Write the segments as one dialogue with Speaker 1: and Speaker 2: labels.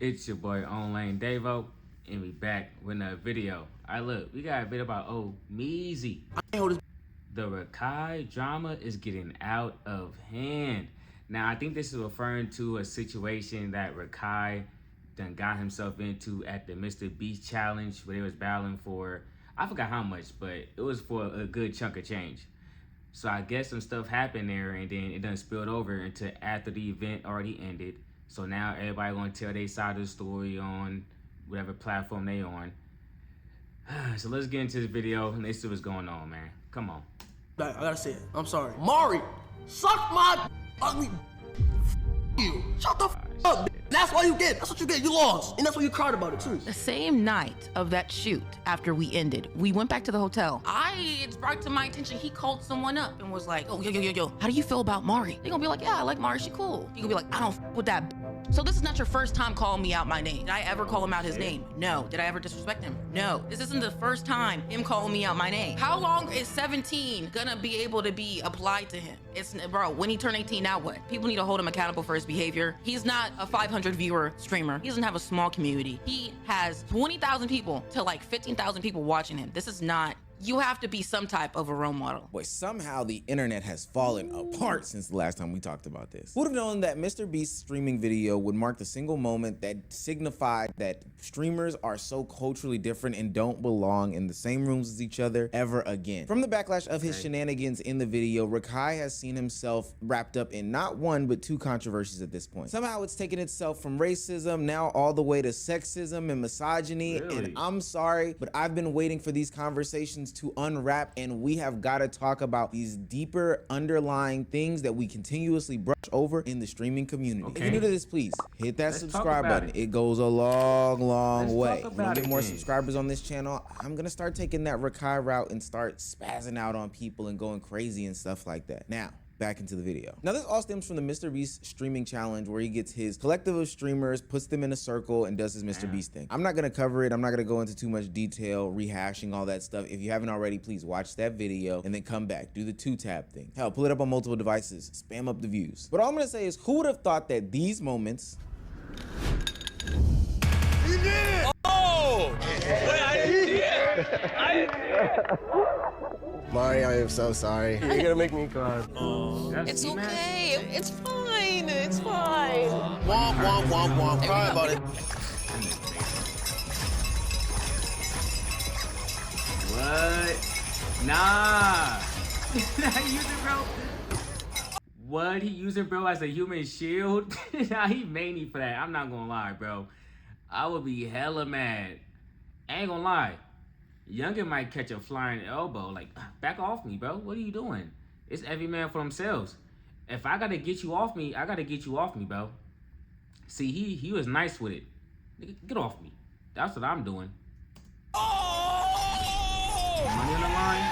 Speaker 1: It's your boy Online Davo, and we back with another video. Alright, look, we got a bit about Meezy. The Rakai drama is getting out of hand. Now, I think this is referring to a situation that Rakai done got himself into at the Mr. Beast challenge, where they was battling for, I forgot how much, but it was for a good chunk of change. So I guess some stuff happened there, and then it done spilled over into after the event already ended. So now everybody gonna tell their side of the story on whatever platform they on. So let's get into this video and let's see what's going on, man. Come on.
Speaker 2: I gotta say it. I'm sorry. Mari, suck my ugly you. Shut the up. That's why you get. That's what you get. You lost. And that's why you cried about it too.
Speaker 3: The same night of that shoot, after we ended, we went back to the hotel. It's brought to my attention, he called someone up and was like, oh, yo, how do you feel about Mari? They gonna be like, yeah, I like Mari, she cool. You gonna be like, I don't f with that. So this is not your first time calling me out my name. Did I ever call him out his name? No. Did I ever disrespect him? No. This isn't the first time him calling me out my name. How long is 17 gonna be able to be applied to him? Bro, when he turned 18, now what? People need to hold him accountable for his behavior. He's not a 500 viewer streamer. He doesn't have a small community. He has 20,000 people to like 15,000 people watching him. This is not, you have to be some type of a role model.
Speaker 4: Boy, somehow the internet has fallen apart since the last time we talked about this. Who would have known that Mr. Beast's streaming video would mark the single moment that signified that streamers are so culturally different and don't belong in the same rooms as each other ever again? From the backlash of his shenanigans in the video, Rakai has seen himself wrapped up in not one, but two controversies at this point. Somehow it's taken itself from racism now all the way to sexism and misogyny.
Speaker 1: Really?
Speaker 4: And I'm sorry, but I've been waiting for these conversations to unwrap, and we have got to talk about these deeper underlying things that we continuously brush over in the streaming community. If you're new to this, please hit that subscribe button. It goes a long way. When we get more subscribers on this channel, I'm gonna start taking that Rakai route and start spazzing out on people and going crazy and stuff like that. Now, back into the video. Now, this all stems from the Mr. Beast streaming challenge, where he gets his collective of streamers, puts them in a circle, and does his Mr. Beast thing. I'm not gonna cover it. I'm not gonna go into too much detail, rehashing all that stuff. If you haven't already, please watch that video and then come back. Do the 2-tab thing. Hell, pull it up on multiple devices. Spam up the views. But all I'm gonna say is, who would have thought that these moments...
Speaker 5: You did it! Oh! Wait, I didn't see it! I didn't see it!
Speaker 6: Mari, I am so sorry. You're gonna make me cry.
Speaker 3: It's okay. It's fine. It's fine.
Speaker 2: Womp, womp, womp, womp. Cry about it.
Speaker 1: What? Nah. He using bro. What? He using bro as a human shield? Nah, he made me for that. I'm not gonna lie, bro. I would be hella mad. I ain't gonna lie. Youngin might catch a flying elbow. Like, back off me, bro. What are you doing? It's every man for themselves. If I gotta get you off me, I gotta get you off me, bro. See, he was nice with it. Nigga, get off me. That's what I'm doing.
Speaker 5: Oh!
Speaker 1: Money on the line.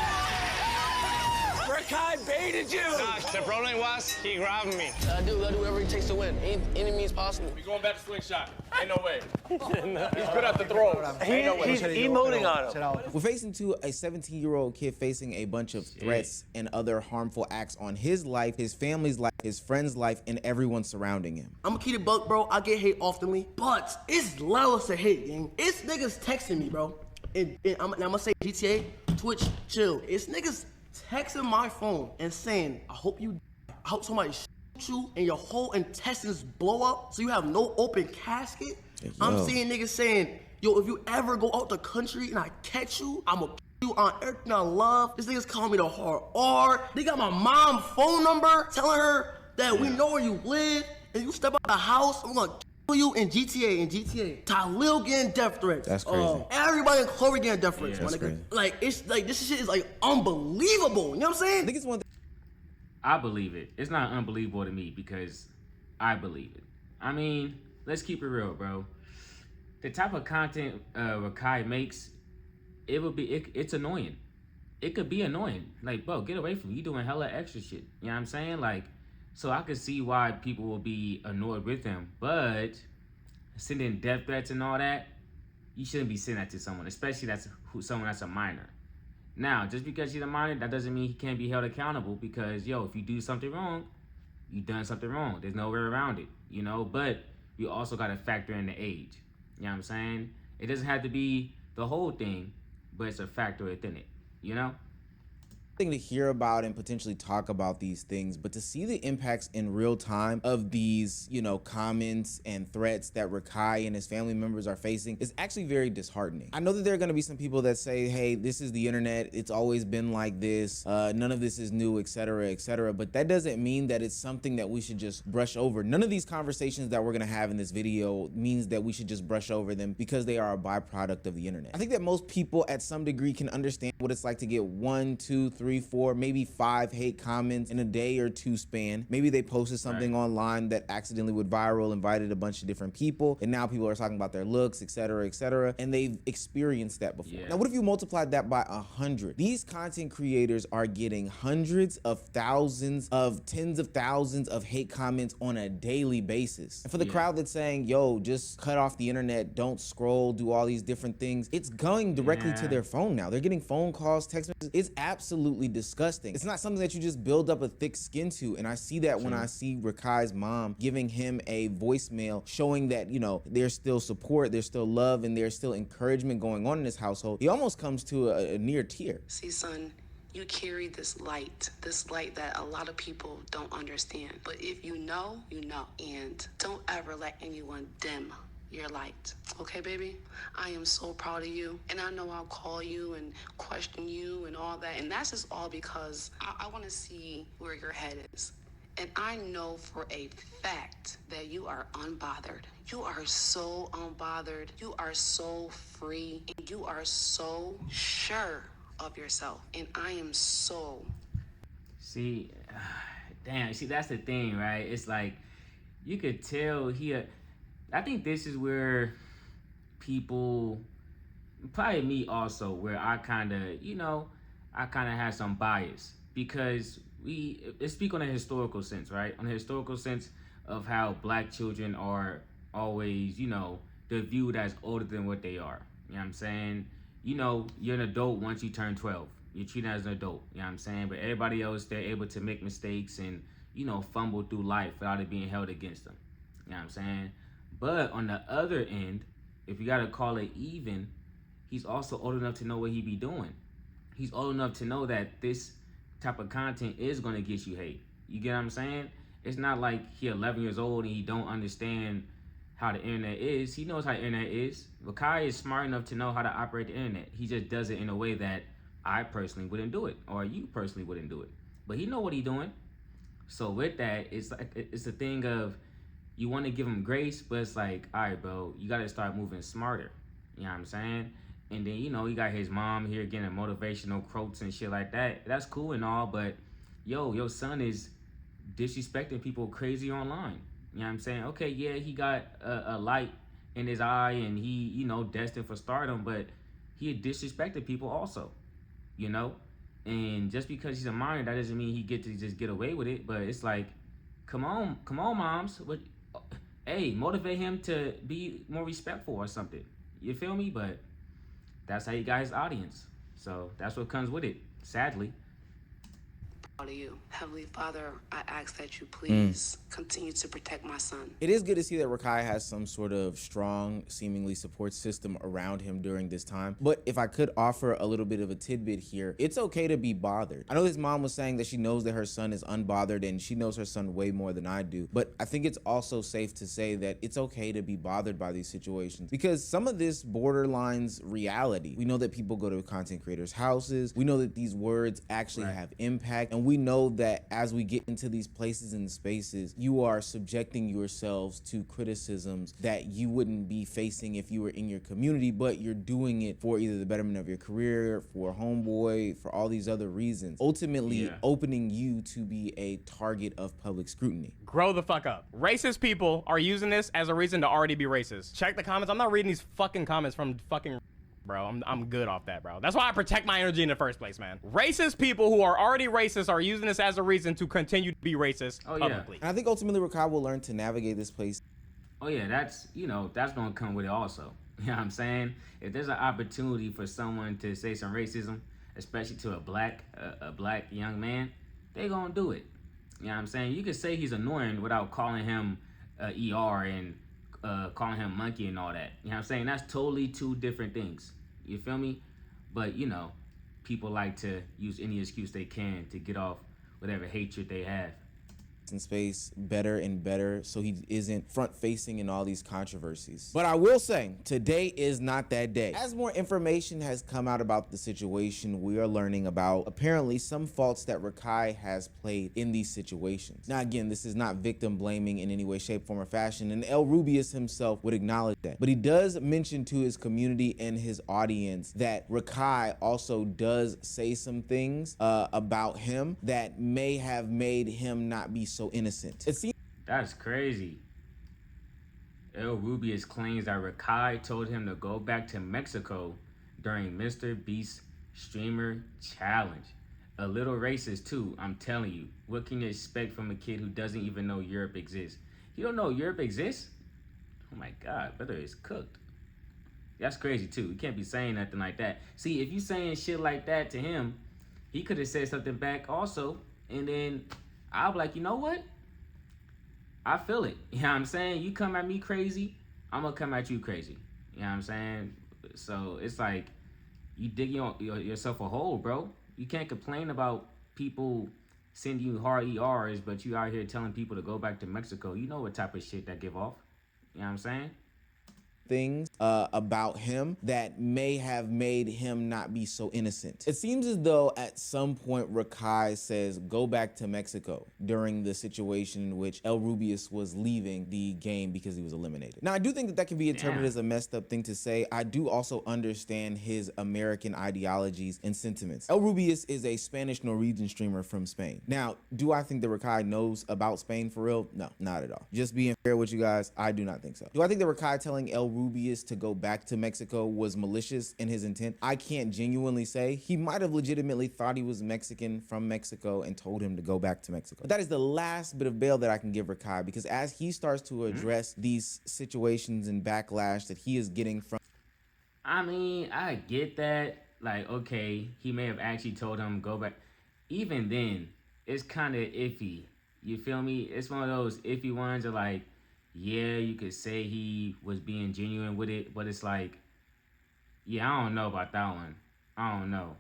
Speaker 5: Rakai baited you!
Speaker 7: Nah, the problem was he grabbed me.
Speaker 2: I'll do whatever it takes to win. Any means possible.
Speaker 7: We going back to slingshot. Ain't no way. He's good at the throw.
Speaker 5: He's emoting on him.
Speaker 4: We're facing to a 17-year-old kid facing a bunch of threats and other harmful acts on his life, his family's life, his friend's life, and everyone surrounding him.
Speaker 2: I'm gonna keep it buck, bro. I get hate oftenly, but it's levels to hate, gang. It's niggas texting me, bro. And I'm gonna say GTA, Twitch, chill. It's niggas texting my phone and saying, I hope somebody shoot you and your whole intestines blow up so you have no open casket. I'm seeing niggas saying, yo, if you ever go out the country and I catch you, I'ma kill you on everything I love. This niggas calling me the hard R. They got my mom's phone number telling her that we know where you live, and you step out the house, I'm gonna kill you in GTA. Talil getting death threats.
Speaker 4: That's crazy.
Speaker 2: Everybody in Chloe getting death threats, my
Speaker 4: that's
Speaker 2: nigga.
Speaker 4: crazy.
Speaker 2: Like, it's like, this shit is like unbelievable. You know what I'm saying?
Speaker 4: I think it's one thing.
Speaker 1: I believe it. It's not unbelievable to me because I believe it. I mean, let's keep it real, bro. The type of content Rakai makes, it's annoying. It could be annoying. Like, bro, get away from me. You doing hella extra shit. You know what I'm saying? Like, so I could see why people will be annoyed with him. But sending death threats and all that, you shouldn't be sending that to someone, especially someone that's a minor. Now, just because he's a minor, that doesn't mean he can't be held accountable, because, yo, if you do something wrong, you done something wrong. There's no way around it, you know? But we also got to factor in the age. You know what I'm saying? It doesn't have to be the whole thing, but it's a factor within it, you know?
Speaker 4: To hear about and potentially talk about these things, but to see the impacts in real time of these, you know, comments and threats that Rakai and his family members are facing is actually very disheartening. I know that there are going to be some people that say, hey, this is the internet, it's always been like this, none of this is new, etc., but that doesn't mean that it's something that we should just brush over. None of these conversations that we're going to have in this video means that we should just brush over them because they are a byproduct of the internet. I think that most people at some degree can understand what it's like to get 1, 2, 3, 4, maybe 5 hate comments in a day or two span. Maybe they posted something online that accidentally went viral, invited a bunch of different people, and now people are talking about their looks, etc., and they've experienced that before. Now, what if you multiplied that by 100? These content creators are getting hundreds of thousands of tens of thousands of hate comments on a daily basis. And for the crowd that's saying, yo, just cut off the internet, don't scroll, do all these different things, it's going directly to their phone now. They're getting phone calls, text messages. It's absolutely disgusting. It's not something that you just build up a thick skin to. And I see that when I see Rakai's mom giving him a voicemail showing that, you know, there's still support, there's still love, and there's still encouragement going on in this household. He almost comes to a near tear.
Speaker 8: See, son, you carry this light that a lot of people don't understand. But if you know, you know. And don't ever let anyone dim your light. Okay, baby? I am so proud of you. And I know I'll call you and question you and all that. And that's just all because I want to see where your head is. And I know for a fact that you are unbothered. You are so unbothered. You are so free. And you are so sure of yourself. And I am so...
Speaker 1: See, damn, see, that's the thing, right? It's like, you could tell I think this is where people, probably me also, where I kind of, you know, I kind of have some bias because let's speak on a historical sense, right? On a historical sense of how black children are always, you know, they're viewed as older than what they are. You know what I'm saying? You know, you're an adult once you turn 12. You're treated as an adult, you know what I'm saying? But everybody else, they're able to make mistakes and, you know, fumble through life without it being held against them. You know what I'm saying? But on the other end, if you gotta call it even, he's also old enough to know what he be doing. He's old enough to know that this type of content is gonna get you hate. You get what I'm saying? It's not like he 11 years old and he don't understand how the internet is. He knows how the internet is. Rakai is smart enough to know how to operate the internet. He just does it in a way that I personally wouldn't do it, or you personally wouldn't do it. But he know what he's doing. So with that, it's like, it's a thing of, you want to give him grace, but it's like, all right, bro, you got to start moving smarter. You know what I'm saying? And then, you know, you got his mom here getting motivational quotes and shit like that. That's cool and all, but yo, your son is disrespecting people crazy online. You know what I'm saying? Okay, yeah, he got a light in his eye and he, you know, destined for stardom, but he had disrespected people also, you know? And just because he's a minor, that doesn't mean he get to just get away with it. But it's like, come on, moms. Hey, motivate him to be more respectful or something. You feel me? But that's how you got his audience. So that's what comes with it, sadly.
Speaker 8: Proud of you. Heavenly Father, I ask that you please continue to protect my son.
Speaker 4: It is good to see that Rakai has some sort of strong, seemingly support system around him during this time. But if I could offer a little bit of a tidbit here, it's okay to be bothered. I know his mom was saying that she knows that her son is unbothered and she knows her son way more than I do. But I think it's also safe to say that it's okay to be bothered by these situations because some of this borderlines reality. We know that people go to content creators' houses. We know that these words actually have impact. And we know that as we get into these places and spaces, you are subjecting yourselves to criticisms that you wouldn't be facing if you were in your community, but you're doing it for either the betterment of your career, for homeboy, for all these other reasons, ultimately opening you to be a target of public scrutiny.
Speaker 7: Grow the fuck up. Racist people are using this as a reason to already be racist. Check the comments. I'm not reading these fucking comments from fucking... Bro, I'm good off that, bro. That's why I protect my energy in the first place, man. Racist people who are already racist are using this as a reason to continue to be racist publicly.
Speaker 4: And I think ultimately Rakai will learn to navigate this place.
Speaker 1: Oh yeah, that's, you know, that's gonna come with it also. You know what I'm saying? If there's an opportunity for someone to say some racism, especially to a black young man, they gonna do it. You know what I'm saying? You could say he's annoying without calling him ER and calling him monkey and all that. You know what I'm saying? That's totally two different things. You feel me? But, you know, people like to use any excuse they can to get off whatever hatred they have.
Speaker 4: In space better and better so he isn't front facing in all these controversies. But I will say today is not that day. As more information has come out about the situation, we are learning about apparently some faults that Rakai has played in these situations. Now again, this is not victim blaming in any way, shape, form, or fashion, and El Rubius himself would acknowledge that. But he does mention to his community and his audience that Rakai also does say some things about him that may have made him not be so innocent. It seems
Speaker 1: that's crazy. El Rubius claims that Rakai told him to go back to Mexico during Mr. Beast's streamer challenge. A little racist too, I'm telling you. What can you expect from a kid who doesn't even know Europe exists? You don't know Europe exists? Oh my God, brother is cooked. That's crazy too. You can't be saying nothing like that. See, if you saying shit like that to him, he could have said something back also, and then I'll be like, you know what? I feel it. You know what I'm saying? You come at me crazy, I'm gonna come at you crazy. You know what I'm saying? So it's like you dig yourself a hole, bro. You can't complain about people sending you hard ERs, but you out here telling people to go back to Mexico. You know what type of shit that give off. You know what I'm saying?
Speaker 4: Things about him that may have made him not be so innocent. It seems as though at some point Rakai says go back to Mexico during the situation in which El Rubius was leaving the game because he was eliminated. Now I do think that that can be interpreted as a messed up thing to say. I do also understand his American ideologies and sentiments. El Rubius is a Spanish Norwegian streamer from Spain. Now, do I think that Rakai knows about Spain for real? No, not at all. Just being fair with you guys, I do not think so. Do I think that Rakai telling El Rubius to go back to Mexico was malicious in his intent? I can't genuinely say. He might have legitimately thought he was Mexican from Mexico and told him to go back to Mexico. But that is the last bit of bail that I can give Rakai, because as he starts to address these situations and backlash that he is getting from...
Speaker 1: I mean, I get that. Like, okay, he may have actually told him go back. Even then, it's kind of iffy. You feel me? It's one of those iffy ones that like, yeah, you could say he was being genuine with it, but it's like, yeah, I don't know about that one. I don't know.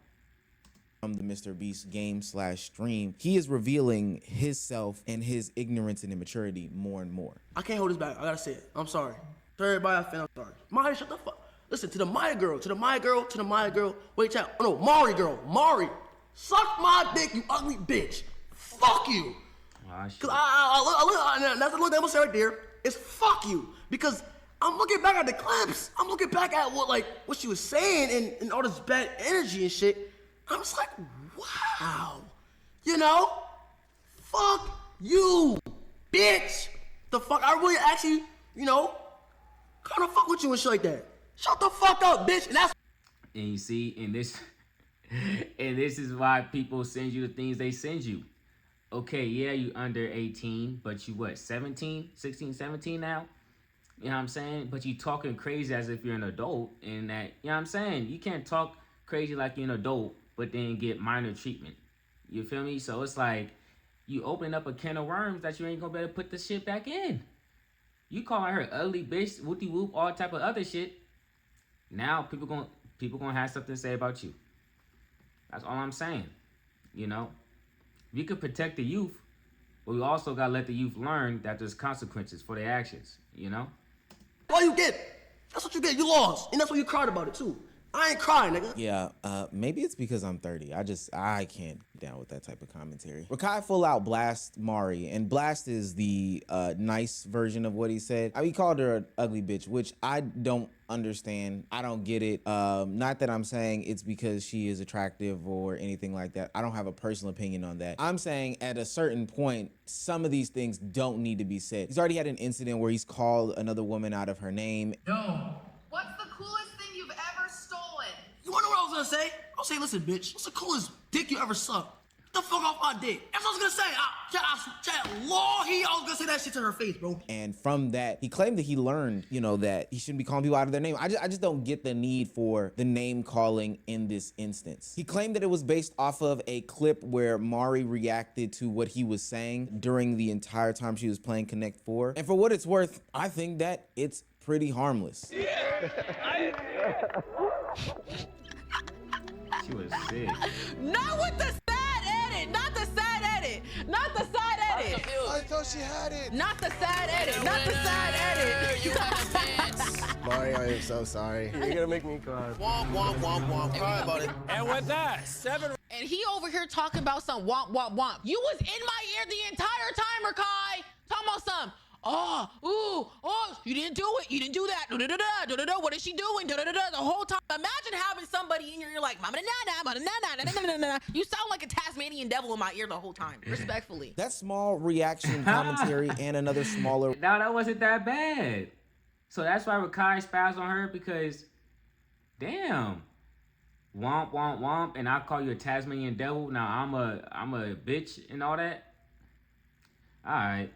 Speaker 4: From the Mr. Beast game/stream, he is revealing himself and his ignorance and immaturity more and more.
Speaker 2: I can't hold this back. I gotta say it. I'm sorry. To everybody, I'm sorry. Maya, shut the fuck. Listen, to the Maya girl, to the Maya girl, to the Maya girl. Wait, chat. Oh no, Mari girl. Mari. Suck my dick, you ugly bitch. Fuck you. Cause that's the look that I'm gonna say right there. Is fuck you, because I'm looking back at the clips. I'm looking back at what she was saying and all this bad energy and shit. I'm just like, wow, you know, fuck you, bitch. The fuck, I really actually, you know, kind of fuck with you and shit like that. Shut the fuck up, bitch.
Speaker 1: And you see, and this is why people send you the things they send you. Okay, yeah, you under 18, but you what, 17, 16, 17 now? You know what I'm saying? But you talking crazy as if you're an adult, and that, you know what I'm saying? You can't talk crazy like you're an adult, but then get minor treatment. You feel me? So it's like, you open up a can of worms that you ain't gonna be able to put the shit back in. You calling her ugly bitch, whoopty whoop, all type of other shit. Now people gonna have something to say about you. That's all I'm saying, you know? We could protect the youth, but we also gotta let the youth learn that there's consequences for their actions, you know?
Speaker 2: All you get, that's what you get, you lost. And that's why you cried about it too. I ain't crying, nigga.
Speaker 4: Yeah, maybe it's because I'm 30. I can't get down with that type of commentary. Rakai full out blast Mari, and blast is the nice version of what he said. He called her an ugly bitch, which I don't understand. I don't get it. Not that I'm saying it's because she is attractive or anything like that. I don't have a personal opinion on that. I'm saying at a certain point, some of these things don't need to be said. He's already had an incident where he's called another woman out of her name.
Speaker 3: No. What's the coolest thing you've ever stolen?
Speaker 2: You wanna know what I was gonna say? I'll say, listen, bitch, what's the coolest dick you ever sucked? the fuck off my dick. That's what I was gonna say. Lord, I was gonna say that shit to her face, bro.
Speaker 4: And from that, he claimed that he learned, you know, that he shouldn't be calling people out of their name. I just don't get the need for the name calling in this instance. He claimed that it was based off of a clip where Mari reacted to what he was saying during the entire time she was playing Connect 4. And for what it's worth, I think that it's pretty harmless.
Speaker 5: Yeah,
Speaker 1: She was sick.
Speaker 3: Not with the sad edit. Not the sad edit. Not the sad edit.
Speaker 6: I thought she had it.
Speaker 3: Not the sad edit. Not the sad edit.
Speaker 8: You have advanced.
Speaker 6: Mari, I am so sorry. You're gonna make me cry.
Speaker 2: Womp, womp, womp, womp. Cry about it.
Speaker 5: And with that, 7.
Speaker 3: And he over here talking about some womp, womp, womp. You was in my ear the entire time, Rakai. Talking about some, oh, ooh, oh, you didn't do it. You didn't do that. Da-da-da-da, da-da-da. What is she doing? Da-da-da-da. The whole time. Imagine having somebody in your ear like, mama-da-na-na, you sound like a Tasmanian devil in my ear the whole time. Respectfully.
Speaker 4: That small reaction commentary and another smaller.
Speaker 1: No, that wasn't that bad. So that's why Rakai spazzed on her, because, damn, womp, womp, womp, and I call you a Tasmanian devil. Now I'm a bitch and all that. All right.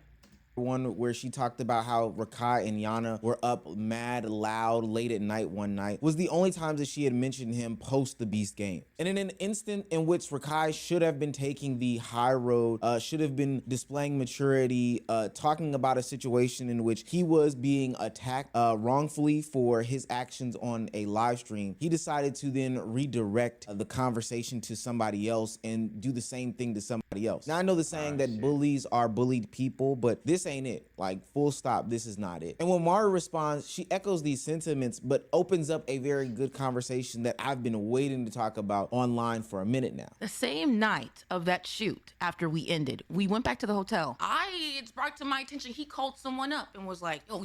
Speaker 4: One where she talked about how Rakai and Yana were up mad loud late at night one night was the only times that she had mentioned him post the Beast game. And in an instant in which Rakai should have been taking the high road, should have been displaying maturity, talking about a situation in which he was being attacked wrongfully for his actions on a live stream, he decided to then redirect the conversation to somebody else and do the same thing to somebody else. Now I know the saying that bullies are bullied people, but this ain't it. Like, full stop, this is not it. And when Mara responds, she echoes these sentiments, but opens up a very good conversation that I've been waiting to talk about online for a minute now.
Speaker 3: The same night of that shoot, after we ended, we went back to the hotel. It's brought to my attention, he called someone up and was like, yo,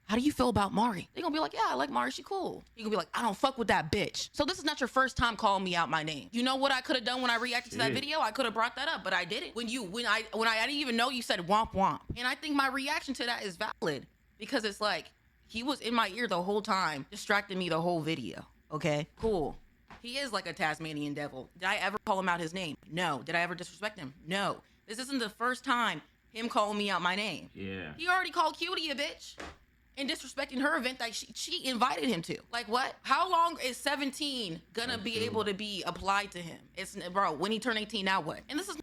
Speaker 3: how do you feel about Mari? They gonna be like, yeah, I like Mari, she cool. He gonna be like, I don't fuck with that bitch. So this is not your first time calling me out my name. You know what I could have done when I reacted to that video? I could have brought that up, but I didn't. When I didn't even know you said womp womp. And I think my reaction to that is valid, because it's like, he was in my ear the whole time, distracting me the whole video. Okay, cool. He is like a Tasmanian devil. Did I ever call him out his name? No. Did I ever disrespect him? No. This isn't the first time him calling me out my name.
Speaker 1: Yeah.
Speaker 3: He already called Cutie a bitch and disrespecting her event that she invited him to. Like, what? How long is 17 gonna be able to be applied to him? It's, bro, when he turned 18, now what? And this is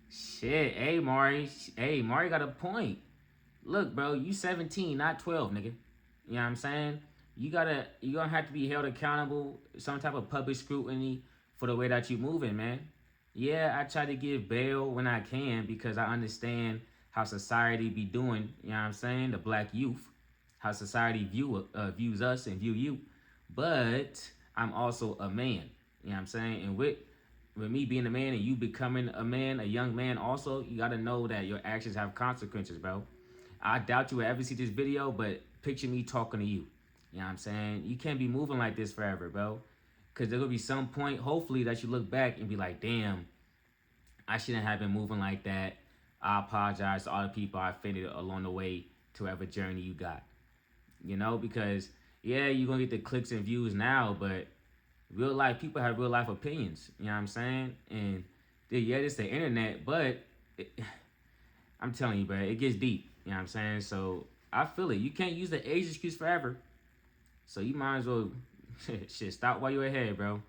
Speaker 1: Shit, hey Mari got a point. Look, bro, you 17, not 12, nigga. You know what I'm saying? You're gonna have to be held accountable, some type of public scrutiny for the way that you moving, man. Yeah, I try to give bail when I can, because I understand how society be doing, you know what I'm saying? The black youth, how society views us and view you. But I'm also a man, you know what I'm saying? And with me being a man and you becoming a man, a young man also, you gotta know that your actions have consequences, bro. I doubt you will ever see this video, but picture me talking to you. You know what I'm saying? You can't be moving like this forever, bro. Because there will be some point, hopefully, that you look back and be like, damn, I shouldn't have been moving like that. I apologize to all the people I offended along the way to whatever journey you got. You know, because, yeah, you're going to get the clicks and views now, but real life, people have real life opinions. You know what I'm saying? And, yeah, it's the internet, but I'm telling you, bro, it gets deep. You know what I'm saying? So I feel it. You can't use the age excuse forever. So you might as well, shit, stop while you're ahead, bro.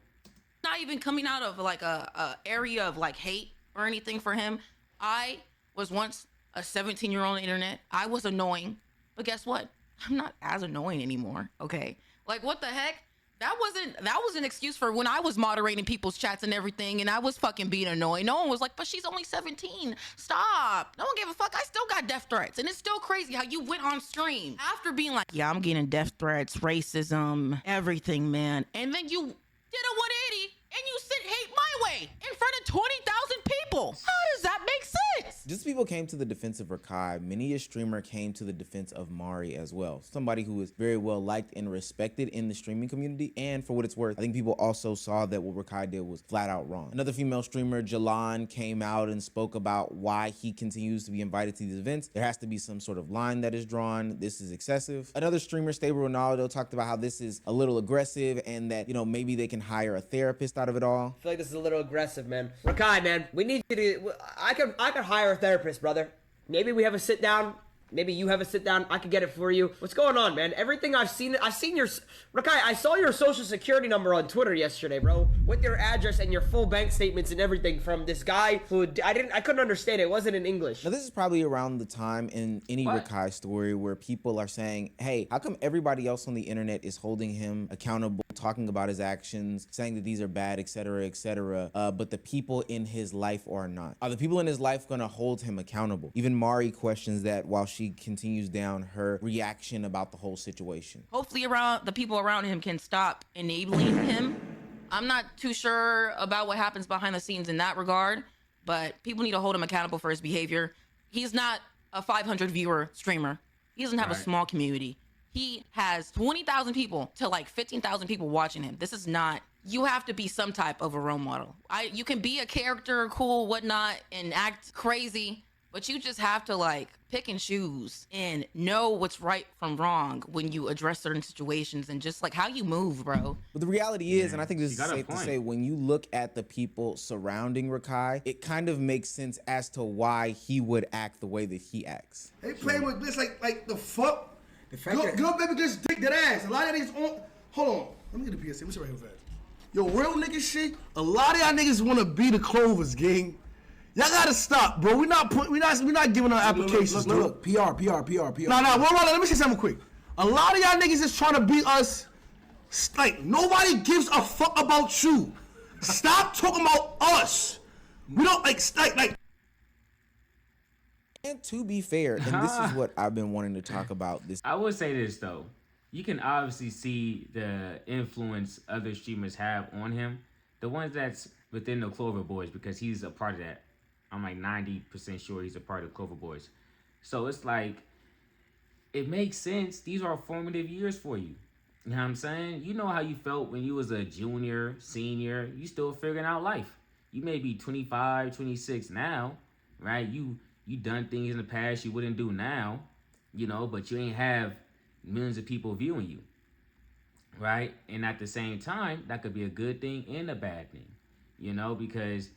Speaker 3: not even coming out of like a area of like hate or anything for him. I was once a 17-year-old on the internet. I was annoying, but guess what? I'm not as annoying anymore. Okay. Like, what the heck? That was an excuse for when I was moderating people's chats and everything, and I was fucking being annoying. No one was like, but she's only 17. Stop. No one gave a fuck. I still got death threats. And it's still crazy how you went on stream after being like, yeah, I'm getting death threats, racism, everything, man. And then you did a 180 and you sent hate my way in front of 20,000 people. How does that make sense?
Speaker 4: Just as people came to the defense of Rakai, many a streamer came to the defense of Mari as well. Somebody who is very well liked and respected in the streaming community. And for what it's worth, I think people also saw that what Rakai did was flat out wrong. Another female streamer, Jalan, came out and spoke about why he continues to be invited to these events. There has to be some sort of line that is drawn. This is excessive. Another streamer, Stable Ronaldo, talked about how this is a little aggressive and that, you know, maybe they can hire a therapist out of it all.
Speaker 9: I feel like this is a little aggressive, man. Rakai, man, we need you to. I could hire a therapist, brother. Maybe we have a sit down. Maybe you have a sit down. I could get it for you. What's going on, man? Everything I've seen your Rakai. I saw your social security number on Twitter yesterday, bro, with your address and your full bank statements and everything from this guy who I couldn't understand. It wasn't in English.
Speaker 4: Now this is probably around the time in any Rakai story where people are saying, "Hey, how come everybody else on the internet is holding him accountable, talking about his actions, saying that these are bad, etc., etc., but the people in his life are not? Are the people in his life going to hold him accountable?" Even Mari questions that while she continues down her reaction about the whole situation.
Speaker 3: Hopefully the people around him can stop enabling him. I'm not too sure about what happens behind the scenes in that regard, but people need to hold him accountable for his behavior. He's not a 500 viewer streamer. He doesn't have a small community. He has 20,000 people to like 15,000 people watching him. This is not, you have to be some type of a role model. You can be a character, cool, whatnot, and act crazy, but you just have to like pick and choose and know what's right from wrong when you address certain situations and just like how you move, bro.
Speaker 4: But the reality is, and I think this is safe to say, when you look at the people surrounding Rakai, it kind of makes sense as to why he would act the way that he acts.
Speaker 2: They play with this like the fuck. Girl, baby, just dick that ass. A lot of niggas on. Hold on. Let me get the PSA. What's right here fast? Yo, real nigga shit. A lot of y'all niggas want to be the Clovers, gang. Y'all gotta stop, bro. We're not giving out applications. Look. PR. Nah. Let me say something quick. A lot of y'all niggas is trying to beat us. Like nobody gives a fuck about you. Stop talking about us. We don't like.
Speaker 4: And to be fair, and this is what I've been wanting to talk about.
Speaker 1: I would say this though. You can obviously see the influence other streamers have on him. The ones that's within the Clover Boys, because he's a part of that. I'm like 90% sure he's a part of Clover Boys. So it's like, it makes sense. These are formative years for you. You know what I'm saying? You know how you felt when you was a junior, senior. You still figuring out life. You may be 25, 26 now, right? You done things in the past you wouldn't do now, you know, but you ain't have millions of people viewing you, right? And at the same time, that could be a good thing and a bad thing, you know, because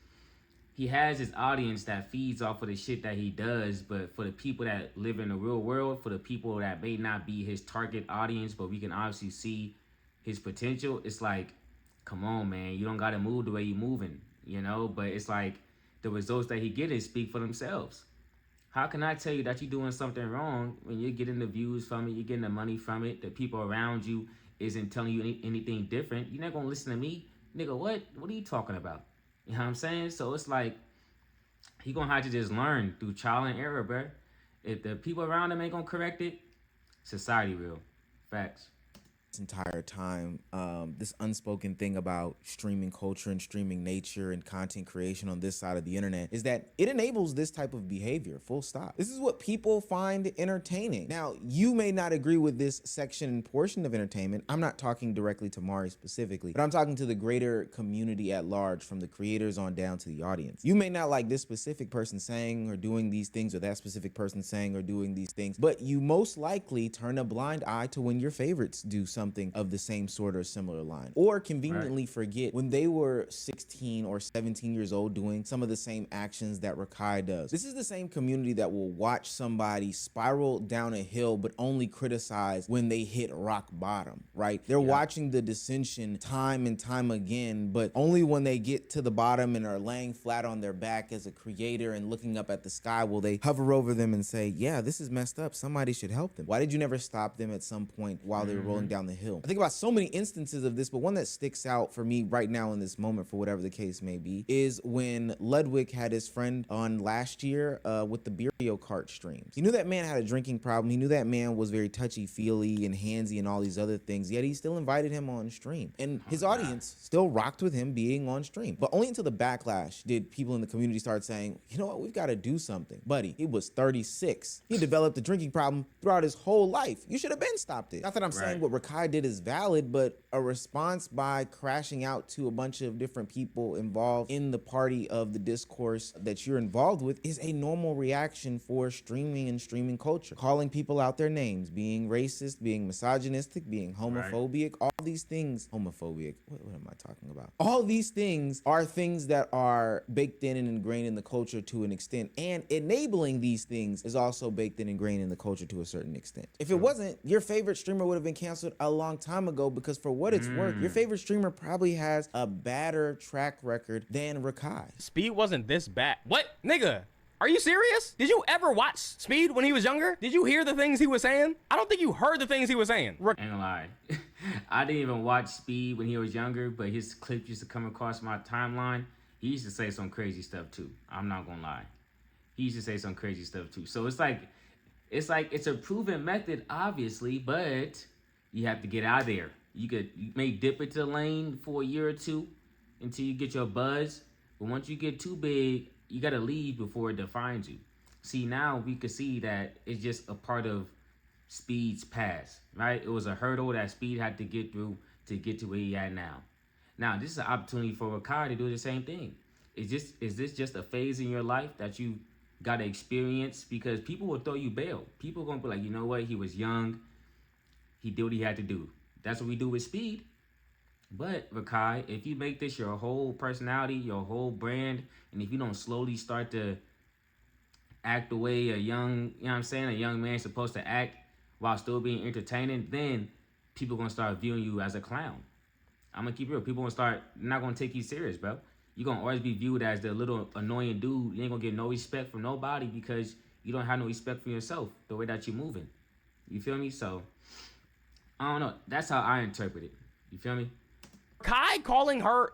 Speaker 1: he has his audience that feeds off of the shit that he does, but for the people that live in the real world, for the people that may not be his target audience, but we can obviously see his potential, it's like, come on, man, you don't gotta move the way you moving, you know? But it's like, the results that he getting speak for themselves. How can I tell you that you're doing something wrong when you're getting the views from it, you're getting the money from it, the people around you isn't telling you anything different? You're not gonna listen to me? Nigga, what are you talking about? You know what I'm saying? So it's like, he gonna have to just learn through trial and error, bro. If the people around him ain't gonna correct it, society will. Facts.
Speaker 4: This entire time, this unspoken thing about streaming culture and streaming nature and content creation on this side of the internet is that it enables this type of behavior, full stop. This is what people find entertaining. Now, you may not agree with this section and portion of entertainment. I'm not talking directly to Mari specifically, but I'm talking to the greater community at large, from the creators on down to the audience. You may not like this specific person saying or doing these things, or that specific person saying or doing these things, but you most likely turn a blind eye to when your favorites do something of the same sort or similar line, or conveniently forget when they were 16 or 17 years old doing some of the same actions that Rakai does. This is the same community that will watch somebody spiral down a hill but only criticize when they hit rock bottom, right? They're watching the descension time and time again, but only when they get to the bottom and are laying flat on their back as a creator and looking up at the sky will they hover over them and say, yeah, this is messed up, somebody should help them. Why did you never stop them at some point while they were rolling down the the hill. I think about so many instances of this, but one that sticks out for me right now in this moment, for whatever the case may be, is when Ludwig had his friend on last year with the Mario Kart streams. He knew that man had a drinking problem. He knew that man was very touchy-feely and handsy and all these other things, yet he still invited him on stream. And his audience still rocked with him being on stream. But only until the backlash did people in the community start saying, you know what, we've got to do something. Buddy, he was 36. He developed a drinking problem throughout his whole life. You should have been stopped it. Not that I'm saying what Rakai did is valid, but a response by crashing out to a bunch of different people involved in the party of the discourse that you're involved with is a normal reaction for streaming and streaming culture. Calling people out their names, being racist, being misogynistic, being homophobic, all these things. Homophobic, what am I talking about? All these things are things that are baked in and ingrained in the culture to an extent, and enabling these things is also baked in and ingrained in the culture to a certain extent. If it wasn't, your favorite streamer would have been canceled a long time ago, because for what it's worth, your favorite streamer probably has a badder track record than Rakai.
Speaker 7: Speed wasn't this bad. What? Nigga, are you serious? Did you ever watch Speed when he was younger? Did you hear the things he was saying? I don't think you heard the things he was saying.
Speaker 1: Ain't gonna lie. I didn't even watch Speed when he was younger, but his clips used to come across my timeline. He used to say some crazy stuff too. I'm not gonna lie. He used to say some crazy stuff too. So it's like it's a proven method, obviously, but you have to get out of there. You may dip into the lane for a year or two until you get your buzz. But once you get too big, you gotta leave before it defines you. See, now we could see that it's just a part of Speed's past, right? It was a hurdle that Speed had to get through to get to where he at now. Now, this is an opportunity for Rakai to do the same thing. Is this just a phase in your life that you gotta experience? Because people will throw you bail. People are gonna be like, you know what? He was young. He did what he had to do. That's what we do with Speed. But Rakai, if you make this your whole personality, your whole brand, and if you don't slowly start to act the way a young, you know what I'm saying, a young man's supposed to act while still being entertaining, then people gonna start viewing you as a clown. I'm gonna keep it real. People not gonna take you serious, bro. You're gonna always be viewed as the little annoying dude. You ain't gonna get no respect from nobody because you don't have no respect for yourself, the way that you're moving. You feel me? So, I don't know. That's how I interpret it. You feel me?
Speaker 7: Rakai calling her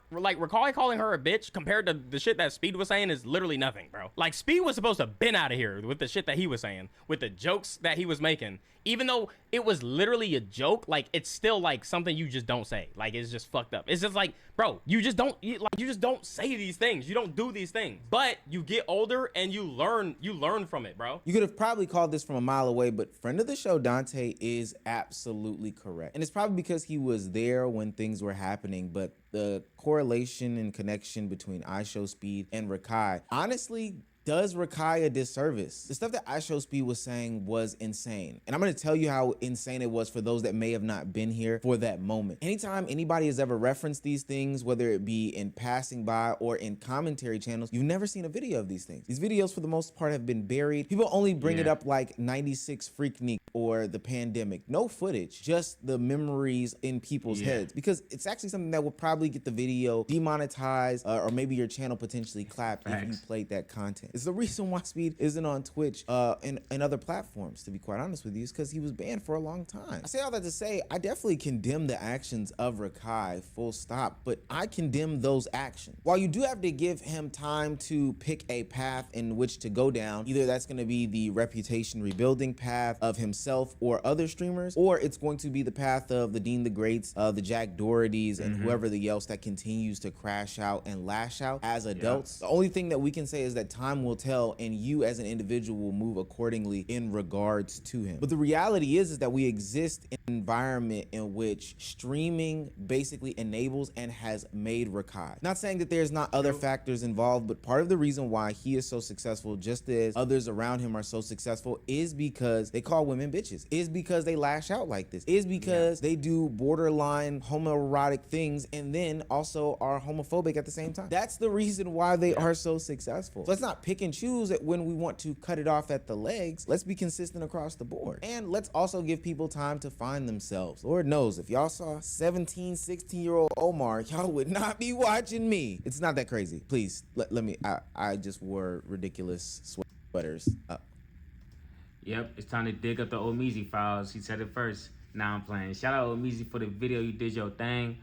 Speaker 7: a bitch compared to the shit that Speed was saying is literally nothing, bro. Like, Speed was supposed to have been out of here with the shit that he was saying, with the jokes that he was making. Even though it was literally a joke, like, it's still like something you just don't say. Like, it's just fucked up. It's just like, bro, you just don't say these things. You don't do these things. But you get older and you learn from it, bro.
Speaker 4: You could have probably called this from a mile away, but friend of the show, Dante, is absolutely correct. And it's probably because he was there when things were happening, but the correlation and connection between iShowSpeed and Rakai honestly does Rakai a disservice. The stuff that iShowSpeed was saying was insane. And I'm gonna tell you how insane it was for those that may have not been here for that moment. Anytime anybody has ever referenced these things, whether it be in passing by or in commentary channels, you've never seen a video of these things. These videos, for the most part, have been buried. People only bring it up like 96 Freaknik or the pandemic. No footage, just the memories in people's heads. Because it's actually something that will probably get the video demonetized or maybe your channel potentially clapped if you played that content. It's the reason why Speed isn't on Twitch and other platforms, to be quite honest with you, is because he was banned for a long time. I say all that to say, I definitely condemn the actions of Rakai, full stop, but I condemn those actions. While you do have to give him time to pick a path in which to go down, either that's gonna be the reputation rebuilding path of himself or other streamers, or it's going to be the path of the Dean the Greats, the Jack Dohertys, and whoever else that continues to crash out and lash out as adults. The only thing that we can say is that time will tell, and you as an individual will move accordingly in regards to him. But the reality is that we exist in an environment in which streaming basically enables and has made Rakai. Not saying that there's not other factors involved, but part of the reason why he is so successful, just as others around him are so successful, is because they call women bitches, is because they lash out like this, is because they do borderline homoerotic things and then also are homophobic at the same time. That's the reason why they are so successful. So let's not pick and choose it when we want to cut it off at the legs. Let's be consistent across the board. And let's also give people time to find themselves. Lord knows, if y'all saw 17, 16-year-old Omar, y'all would not be watching me. It's not that crazy. Please, let me, I just wore ridiculous sweaters.
Speaker 1: Yep, it's time to dig up the old Meezy files. He said it first. Nah, I'm playing. Shout out Omeezy for the video. You did your thing.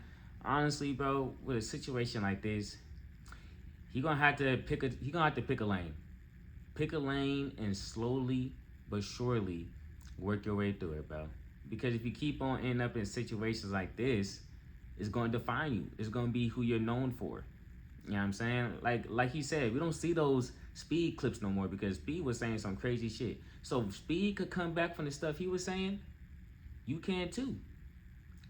Speaker 1: Honestly, bro, with a situation like this, he gonna have to pick a lane. Pick a lane and slowly but surely work your way through it, bro. Because if you keep on ending up in situations like this, it's gonna define you. It's gonna be who you're known for. You know what I'm saying? Like he said, we don't see those Speed clips no more because Speed was saying some crazy shit. So if Speed could come back from the stuff he was saying, you can too.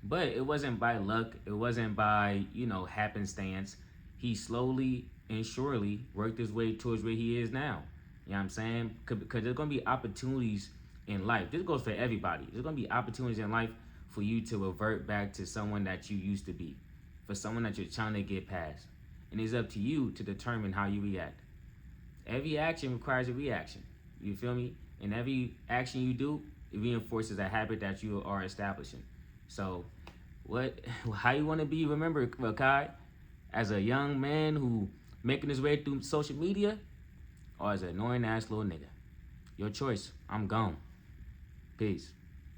Speaker 1: But it wasn't by luck. It wasn't by, happenstance. He slowly and surely worked his way towards where he is now. You know what I'm saying? Because there's going to be opportunities in life. This goes for everybody. There's going to be opportunities in life for you to revert back to someone that you used to be, for someone that you're trying to get past. And it's up to you to determine how you react. Every action requires a reaction. You feel me? And every action you do, it reinforces a habit that you are establishing. So, how you want to be remembered, Rakai? As a young man who making his way through social media, or as an annoying ass little nigga? Your choice. I'm gone. Peace.